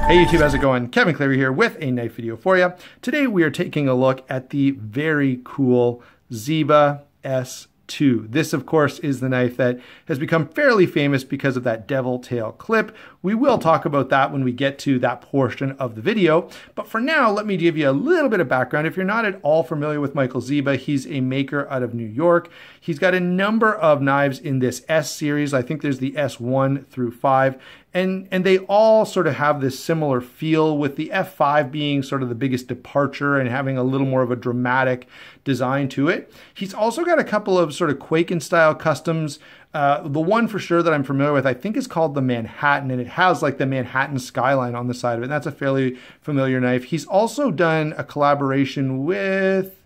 Hey YouTube, how's it going? Kevin Cleary here with a knife video for you. Today we are taking a look at the very cool Zieba S2. This, of course, is the knife that has become fairly famous because of that devil tail clip. We will talk about that when we get to that portion of the video. But for now, let me give you a little bit of background. If you're not at all familiar with Michael Zieba, he's a maker out of New York. He's got a number of knives in this S series. I think there's the S1 through 5. And they all sort of have this similar feel, with the F5 being sort of the biggest departure and having a little more of a dramatic design to it. He's also got a couple of sort of Quaken style customs. The one for sure that I'm familiar with, I think, is called the Manhattan, and it has like the Manhattan skyline on the side of it. And that's a fairly familiar knife. He's also done a collaboration with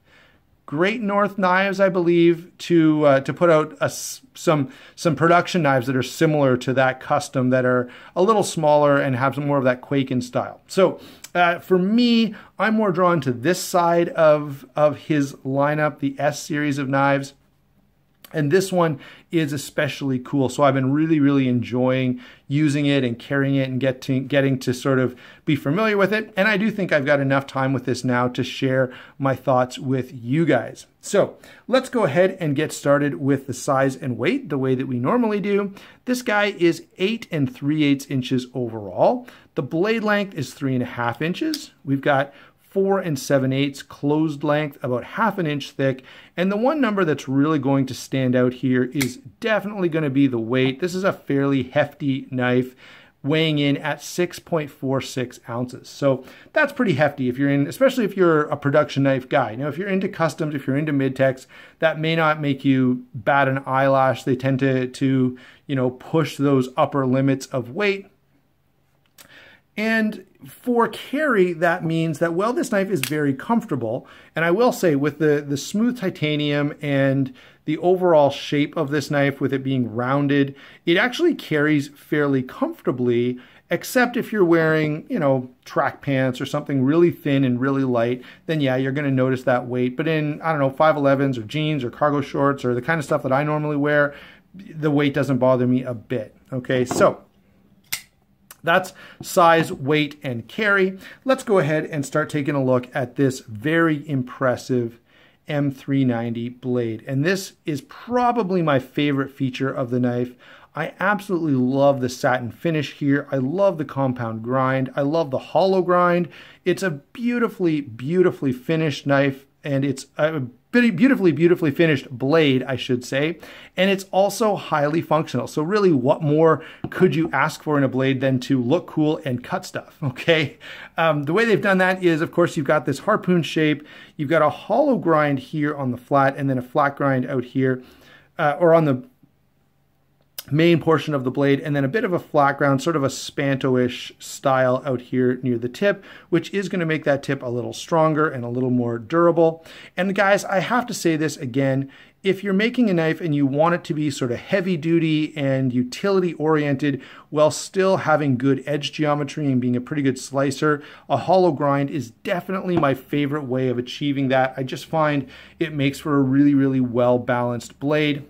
Great North Knives, I believe, to put out some production knives that are similar to that custom, that are a little smaller and have some more of that Quaken style. So for me, I'm more drawn to this side of his lineup, the S series of knives. And this one is especially cool. So I've been really enjoying using it and carrying it and getting to sort of be familiar with it. And I do think I've got enough time with this now to share my thoughts with you guys. So let's go ahead and get started with the size and weight the way that we normally do. This guy is 8 3/8 inches overall. The blade length is 3.5 inches. We've got 4 7/8 closed length, about 1/2 inch thick. And the one number that's really going to stand out here is definitely going to be the weight. This is a fairly hefty knife, weighing in at 6.46 ounces. So that's pretty hefty if you're in, especially if you're a production knife guy. Now, if you're into customs, if you're into mid-techs, that may not make you bat an eyelash. They tend to push those upper limits of weight. And for carry, that means that, well, this knife is very comfortable. And I will say, with the smooth titanium and the overall shape of this knife, with it being rounded, it actually carries fairly comfortably, except if you're wearing, track pants or something really thin and really light, then yeah, you're going to notice that weight. But in, 511s or jeans or cargo shorts or the kind of stuff that I normally wear, the weight doesn't bother me a bit. Okay, so that's size, weight, and carry. Let's go ahead and start taking a look at this very impressive M390 blade. And this is probably my favorite feature of the knife. I absolutely love the satin finish here. I love the compound grind. I love the hollow grind. It's a beautifully finished knife, and it's a beautifully finished blade, I should say. And it's also highly functional. So really, what more could you ask for in a blade than to look cool and cut stuff, okay? The way they've done that is, of course, you've got this harpoon shape. You've got a hollow grind here on the flat, and then a flat grind out here, or on the main portion of the blade, and then a bit of a flat ground, sort of a spanto-ish style out here near the tip, which is going to make that tip a little stronger and a little more durable. And guys, I have to say this again, if you're making a knife and you want it to be sort of heavy duty and utility oriented while still having good edge geometry and being a pretty good slicer, a hollow grind is definitely my favorite way of achieving that. I just find it makes for a really well balanced blade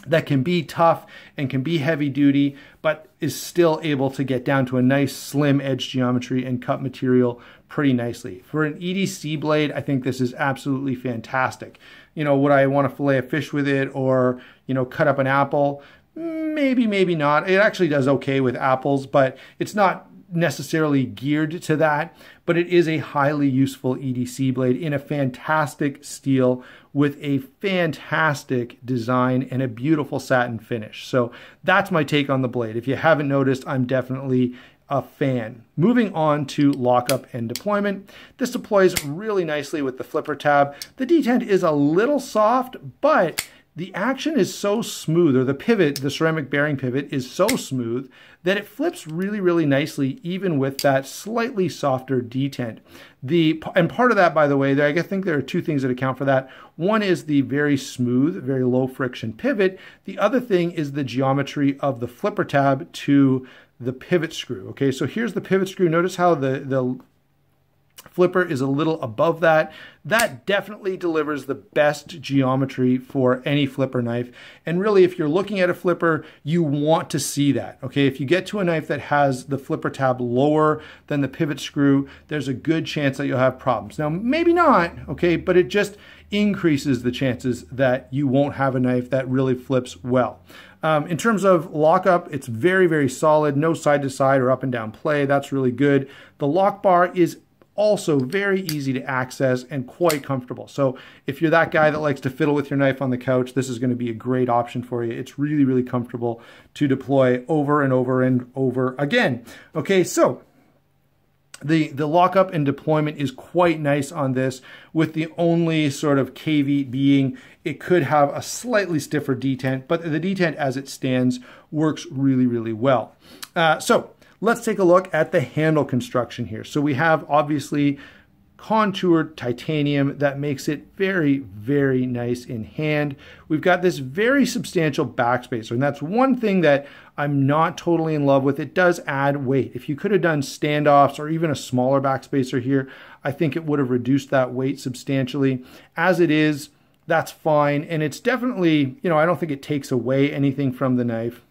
that can be tough and can be heavy duty, but is still able to get down to a nice slim edge geometry and cut material pretty nicely. For an EDC blade, I think this is absolutely fantastic. Would I want to fillet a fish with it, or, cut up an apple? Maybe, maybe not. It actually does okay with apples, but it's not necessarily geared to that, but it is a highly useful EDC blade in a fantastic steel with a fantastic design and a beautiful satin finish. So that's my take on the blade. If you haven't noticed, I'm definitely a fan. Moving on to lockup and deployment. This deploys really nicely with the flipper tab. The detent is a little soft, but the action is so smooth, or the pivot, the ceramic bearing pivot, is so smooth that it flips really nicely, even with that slightly softer detent. And part of that, by the way, I think there are two things that account for that. One is the very smooth, very low friction pivot. The other thing is the geometry of the flipper tab to the pivot screw. Okay, so here's the pivot screw. Notice how the flipper is a little above that. That definitely delivers the best geometry for any flipper knife. And really, if you're looking at a flipper, you want to see that, okay? If you get to a knife that has the flipper tab lower than the pivot screw, there's a good chance that you'll have problems. Now, maybe not, okay, but it just increases the chances that you won't have a knife that really flips well. In terms of lockup, it's very, very solid. No side to side or up and down play. That's really good. The lock bar is also very easy to access and quite comfortable. So if you're that guy that likes to fiddle with your knife on the couch, this is going to be a great option for you. It's really, really comfortable to deploy over and over and over again. Okay, so the lockup and deployment is quite nice on this, with the only sort of caveat being it could have a slightly stiffer detent, but the detent as it stands works really, really well. So let's take a look at the handle construction here. So we have obviously contoured titanium that makes it very, very nice in hand. We've got this very substantial backspacer, and that's one thing that I'm not totally in love with. It does add weight. If you could have done standoffs or even a smaller backspacer here, I think it would have reduced that weight substantially. As it is, that's fine, and it's definitely, you know, I don't think it takes away anything from the knife.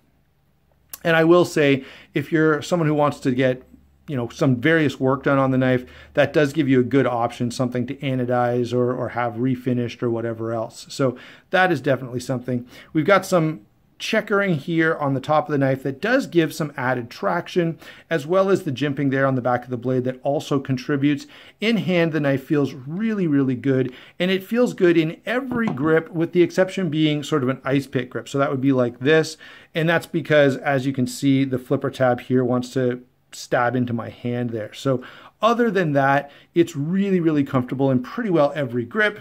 And I will say, if you're someone who wants to get, you know, some various work done on the knife, that does give you a good option, something to anodize or have refinished or whatever else. So that is definitely something. We've got some checkering here on the top of the knife that does give some added traction, as well as the jimping there on the back of the blade that also contributes. In hand, the knife feels really, really good, and it feels good in every grip, with the exception being sort of an ice pick grip. So that would be like this, and that's because, as you can see, the flipper tab here wants to stab into my hand there. So other than that, it's really, really comfortable in pretty well every grip.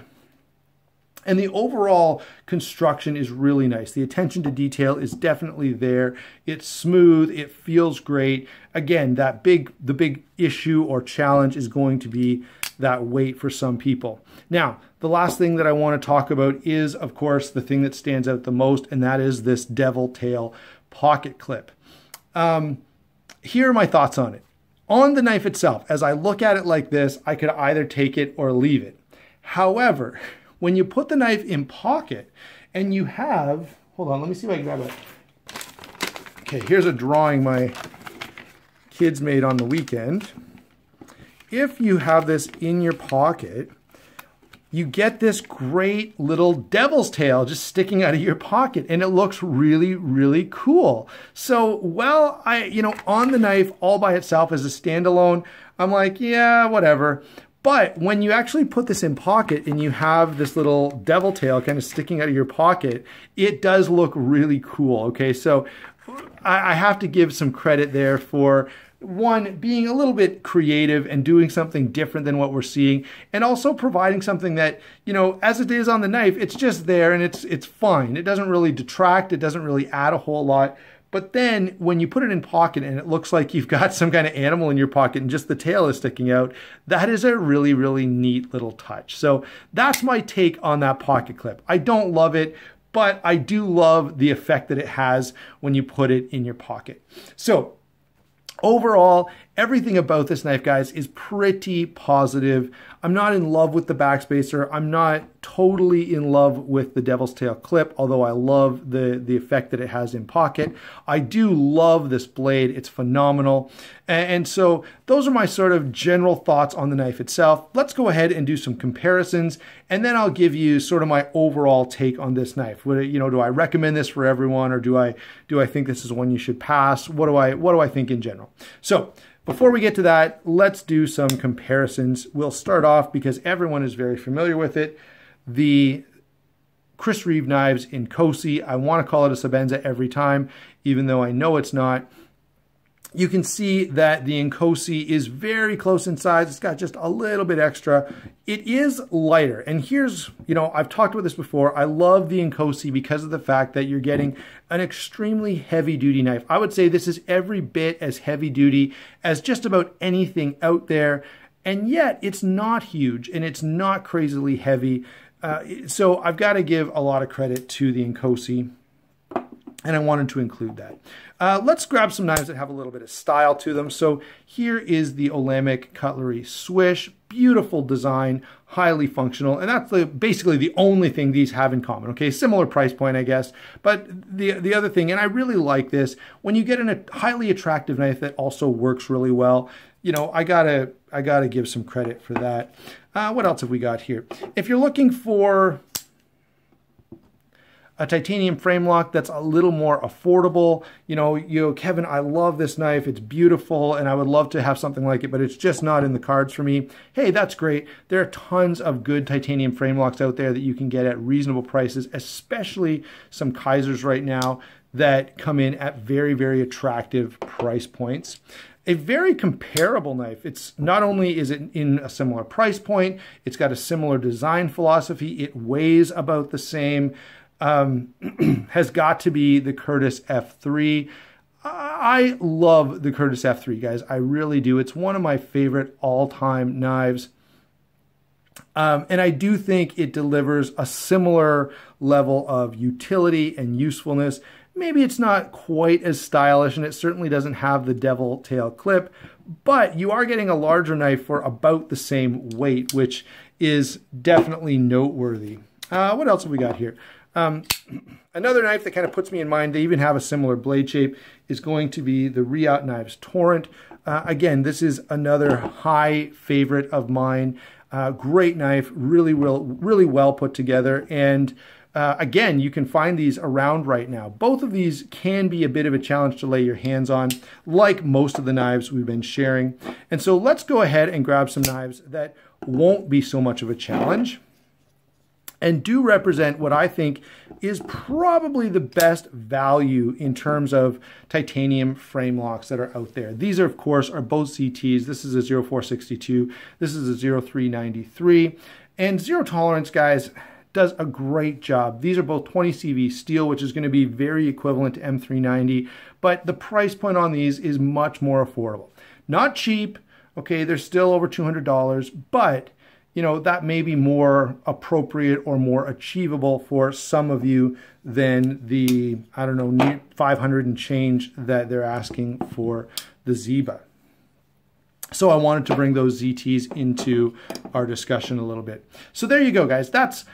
And the overall construction is really nice. The attention to detail is definitely there. It's smooth, it feels great. Again, the big issue or challenge is going to be that weight for some people. Now, the last thing that I want to talk about is, of course, the thing that stands out the most, and that is this devil tail pocket clip. Here are my thoughts on it. On the knife itself, as I look at it like this, I could either take it or leave it. However, when you put the knife in pocket and you have, hold on, let me see if I can grab it. Okay, here's a drawing my kids made on the weekend. If you have this in your pocket, you get this great little devil's tail just sticking out of your pocket, and it looks really, really cool. So, well, on the knife all by itself as a standalone, I'm like, yeah, whatever. But when you actually put this in pocket and you have this little devil tail kind of sticking out of your pocket, it does look really cool, okay? So I have to give some credit there for, one, being a little bit creative and doing something different than what we're seeing, and also providing something that, you know, as it is on the knife, it's just there and it's fine. It doesn't really detract, it doesn't really add a whole lot. But then when you put it in pocket and it looks like you've got some kind of animal in your pocket and just the tail is sticking out, that is a really, really neat little touch. So that's my take on that pocket clip. I don't love it, but I do love the effect that it has when you put it in your pocket. So overall, everything about this knife, guys, is pretty positive. I'm not in love with the backspacer. I'm not totally in love with the devil's tail clip, although I love the effect that it has in pocket. I do love this blade. It's phenomenal. And so those are my sort of general thoughts on the knife itself. Let's go ahead and do some comparisons, and then I'll give you sort of my overall take on this knife. Do I recommend this for everyone, or do I think this is one you should pass? What do I think in general? So before we get to that, let's do some comparisons. We'll start off, because everyone is very familiar with it, the Chris Reeve knives in Cosi. I want to call it a Sabenza every time, even though I know it's not. You can see that the Incosi is very close in size. It's got just a little bit extra. It is lighter. And here's, I've talked about this before. I love the Incosi because of the fact that you're getting an extremely heavy duty knife. I would say this is every bit as heavy duty as just about anything out there. And yet it's not huge and it's not crazily heavy. So I've got to give a lot of credit to the Incosi. and I wanted to include that. Let's grab some knives that have a little bit of style to them. So here is the Olamic Cutlery Swish. Beautiful design, highly functional, and that's basically the only thing these have in common. Okay, similar price point, I guess. But the other thing, and I really like this, when you get a highly attractive knife that also works really well, you know, I gotta give some credit for that. What else have we got here? If you're looking for a titanium frame lock that's a little more affordable, you know, Kevin, I love this knife, it's beautiful, and I would love to have something like it, but it's just not in the cards for me. Hey, that's great. There are tons of good titanium frame locks out there that you can get at reasonable prices, especially some Kaisers right now that come in at very, very attractive price points. A very comparable knife. It's not only is it in a similar price point, it's got a similar design philosophy, it weighs about the same, has got to be the Curtis F3. I love the Curtis F3, guys. I really do. It's one of my favorite all-time knives. And I do think it delivers a similar level of utility and usefulness. Maybe it's not quite as stylish, and it certainly doesn't have the devil tail clip, but you are getting a larger knife for about the same weight, which is definitely noteworthy. What else have we got here? Another knife that kind of puts me in mind, they even have a similar blade shape, is going to be the Riot Knives Torrent. Again, this is another high favorite of mine. Great knife, really well put together, and again, you can find these around right now. Both of these can be a bit of a challenge to lay your hands on, like most of the knives we've been sharing. And so let's go ahead and grab some knives that won't be so much of a challenge and do represent what I think is probably the best value in terms of titanium frame locks that are out there. These are, of course, are both CTs. This is a 0462. This is a 0393. And Zero Tolerance, guys, does a great job. These are both 20 CV steel, which is going to be very equivalent to M390, but the price point on these is much more affordable. Not cheap, okay, they're still over $200, but you know, that may be more appropriate or more achievable for some of you than the, I don't know, 500 and change that they're asking for the Zieba. So I wanted to bring those ZTs into our discussion a little bit. So there you go, guys. That's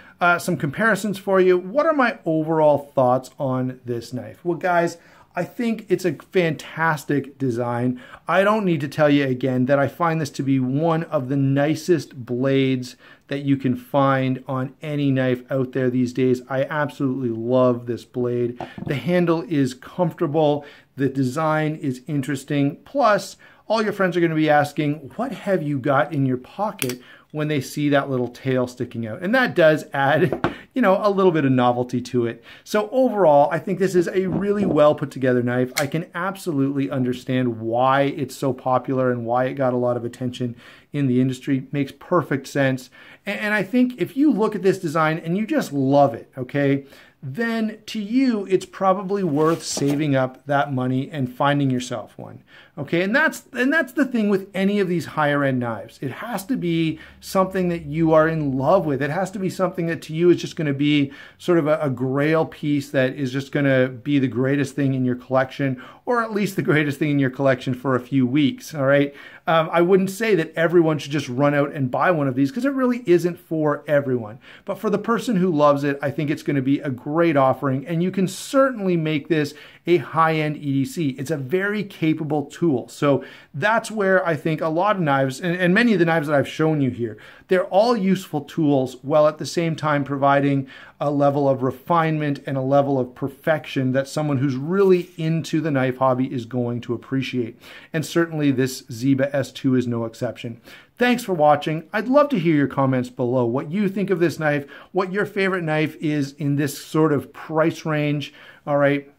some comparisons for you. What are my overall thoughts on this knife? Well, guys, I think it's a fantastic design. I don't need to tell you again that I find this to be one of the nicest blades that you can find on any knife out there these days. I absolutely love this blade. The handle is comfortable. The design is interesting. Plus, all your friends are going to be asking, what have you got in your pocket when they see that little tail sticking out? And that does add, you know, a little bit of novelty to it. So overall, I think this is a really well put together knife. I can absolutely understand why it's so popular and why it got a lot of attention in the industry. Makes perfect sense. And I think if you look at this design and you just love it, okay, then to you, it's probably worth saving up that money and finding yourself one. Okay, and that's the thing with any of these higher end knives. It has to be something that you are in love with. It has to be something that to you is just going to be sort of a grail piece that is just going to be the greatest thing in your collection, or at least the greatest thing in your collection for a few weeks, all right? I wouldn't say that everyone should just run out and buy one of these because it really isn't for everyone. But for the person who loves it, I think it's going to be a great offering, and you can certainly make this a high-end EDC. It's a very capable tool. So that's where I think a lot of knives, and many of the knives that I've shown you here, they're all useful tools while at the same time providing a level of refinement and a level of perfection that someone who's really into the knife hobby is going to appreciate. And certainly this Zieba S2 is no exception. Thanks for watching. I'd love to hear your comments below, what you think of this knife, what your favorite knife is in this sort of price range, all right?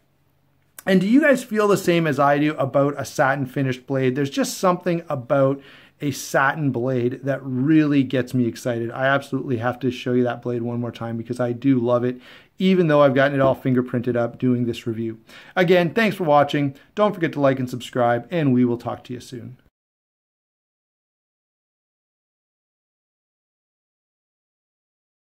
And do you guys feel the same as I do about a satin finished blade? There's just something about a satin blade that really gets me excited. I absolutely have to show you that blade one more time because I do love it, even though I've gotten it all fingerprinted up doing this review. Again, thanks for watching. Don't forget to like and subscribe, and we will talk to you soon.